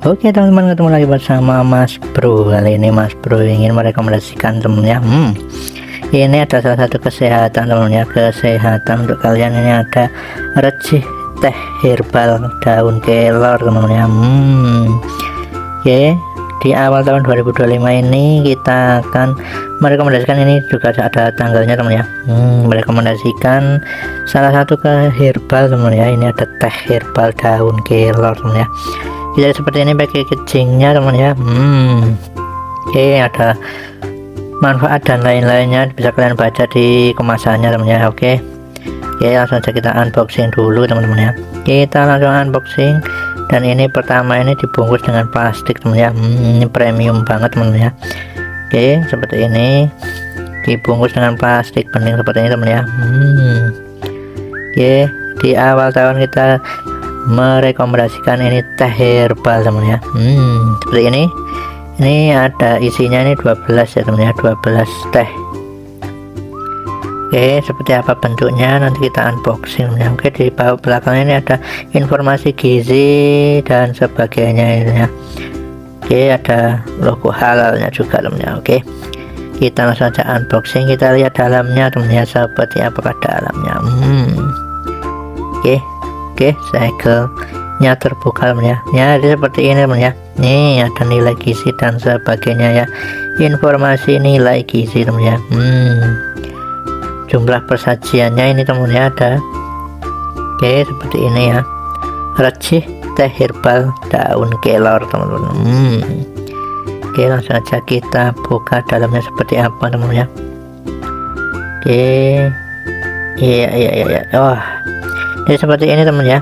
Oke teman-teman, ketemu lagi bersama Mas Bro. Kali ini Mas Bro ingin merekomendasikan temennya. Ini ada salah satu kesehatan temennya, kesehatan untuk kalian. Ini ada recih teh herbal daun kelor temennya. Oke, di awal tahun 2025 ini kita akan merekomendasikan, ini juga ada tanggalnya temennya. Merekomendasikan salah satu ke herbal temennya. Ini ada teh herbal daun kelor temennya. Jadi seperti ini pakai kecingnya teman ya. Oke, ada manfaat dan lain-lainnya, bisa kalian baca di kemasannya teman ya. Oke, langsung saja kita unboxing dulu teman-teman ya. Kita langsung unboxing, dan ini pertama ini dibungkus dengan plastik teman ya. Ini premium banget teman ya. Oke, seperti ini dibungkus dengan plastik bening seperti ini teman ya. Oke, di awal tahun kita merekomendasikan ini teh herbal teman ya. Seperti ini ada isinya, ini 12 ya teman ya, 12 teh. Oke, seperti apa bentuknya nanti kita unboxing ya. Oke, di bawah belakangnya ini ada informasi gizi dan sebagainya ini ya. Oke, ada logo halalnya juga teman ya. Oke, kita langsung saja unboxing, kita lihat dalamnya teman ya, seperti apakah dalamnya. Oke, segelnya terbuka teman ya. Jadi seperti ini teman ya. Nih ada nilai gizi dan sebagainya ya. Informasi nilai gizi teman ya. Jumlah persajiannya ini teman ya ada. Oke, seperti ini ya. Recih teh herbal daun kelor teman-teman. Oke, langsung aja kita buka dalamnya seperti apa teman ya. Oke. Iya. Wah. Jadi seperti ini teman ya.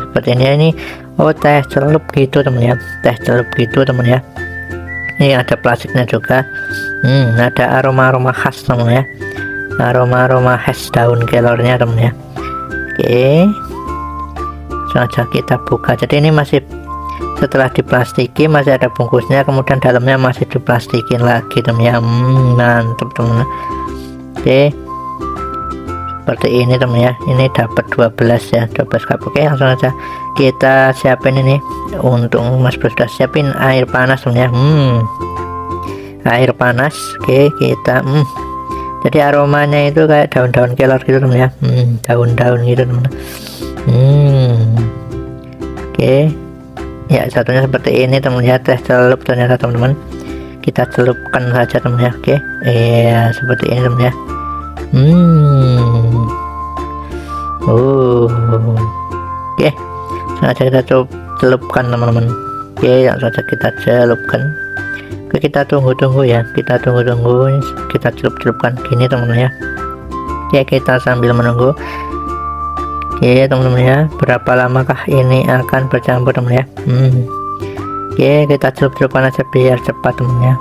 Seperti ini teh celup gitu teman ya, teh celup gitu teman ya. Ini ada plastiknya juga. Ada aroma khas teman ya, aroma khas daun kelornya teman ya. Oke, saja kita buka. Jadi ini masih setelah diplastiki, masih ada bungkusnya, kemudian dalamnya masih diplastikin lagi teman ya. Mantap teman. Oke, seperti ini teman ya. Ini dapat 12 ya, 12 cup. Oke, langsung aja kita siapin ini. Untuk Mas Bro sudah siapin air panas teman ya. Air panas. Oke, kita jadi aromanya itu kayak daun-daun kelor gitu teman ya. Daun-daun gitu teman. Oke, ya satunya seperti ini teman ya, teh celup ternyata teman-teman. Kita celupkan saja teman ya. Oke, iya seperti ini teman ya. Oke, sengaja kita celupkan teman-teman. Oke, langsung saja kita celupkan. Oke, kita tunggu ya, kita tunggu, kita celupkan gini teman-teman ya. Oke, kita sambil menunggu. Oke teman-teman ya, berapa lamakah ini akan bercampur teman ya. Oke, kita celupkan aja biar cepat teman ya.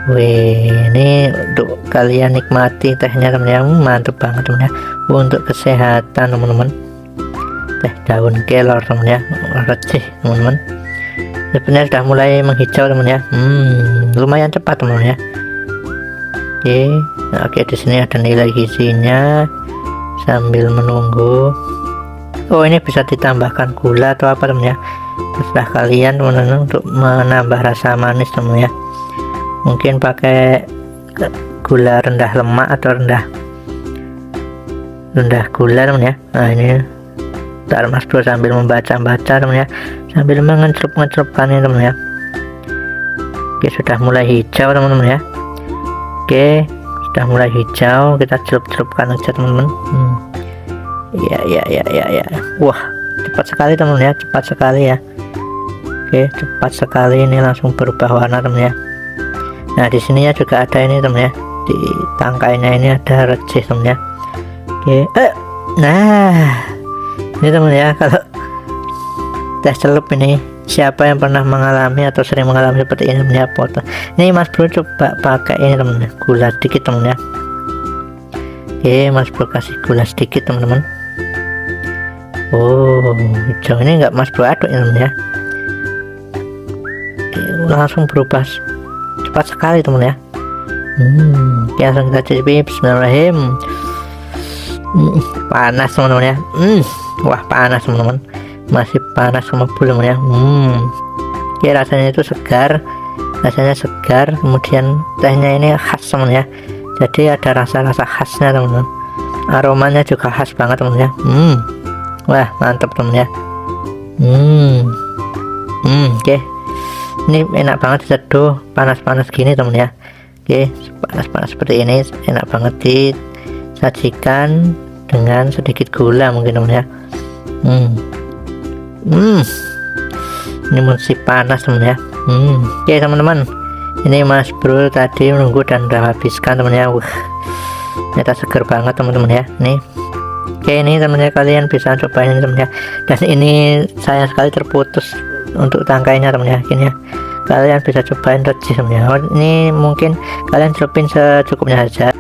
Wih, ini untuk kalian nikmati tehnya teman ya. Mantap banget teman ya, untuk kesehatan teman-teman. Teh daun kelor teman ya, recih teman-teman. Sebenarnya sudah mulai menghijau teman ya. Lumayan cepat teman ya. Oke, di sini ada nilai gizinya. Sambil menunggu, ini bisa ditambahkan gula atau apa teman ya, terserah kalian teman-teman untuk menambah rasa manis teman ya. Mungkin pakai gula rendah lemak atau rendah gula teman ya. Nah ini ntar Mas Bro sambil membaca teman ya, sambil mengecelupkan ini teman ya. Oke, sudah mulai hijau teman-teman ya. Oke, sudah mulai hijau, kita celupkan aja teman-teman. Ya. Wah, cepat sekali teman ya, cepat sekali ya. Oke, cepat sekali, ini langsung berubah warna teman ya. Nah di sininya juga ada ini teman ya, di tangkainya ini ada recih teman ya. Oke, nah ini teman ya, kalau teh celup ini, siapa yang pernah mengalami atau sering mengalami seperti ini teman ya, foto ini Mas Bro coba pakai ini teman ya, gula sedikit teman ya. Oke, Mas Bro kasih gula sedikit teman-teman. Hijau ini enggak Mas Bro aduk ya teman ya. Oke, langsung berubah cepat sekali teman ya. Langsung kita cicipi. Bismillahirrahmanirrahim. Panas teman-teman ya. Wah, panas teman-teman. masih panas ngebul teman ya. Oke, rasanya itu segar, kemudian tehnya ini khas teman ya, jadi ada rasa-rasa khasnya teman-teman, aromanya juga khas banget teman ya. Wah mantap teman ya. Oke, ini enak banget diseduh panas-panas gini teman ya. Oke, panas-panas seperti ini enak banget disajikan dengan sedikit gula mungkin teman ya. Ini masih panas teman ya. Oke teman-teman, ini Mas Bro tadi menunggu dan udah habiskan teman ya. Ternyata seger banget teman-teman ya. Nih, oke ini teman-teman, kalian bisa cobain ini teman ya. Dan ini sayang sekali terputus untuk tangkainya teman ya. Ini ya, kalian bisa cobain reci teman ya. Ini mungkin kalian copin secukupnya saja.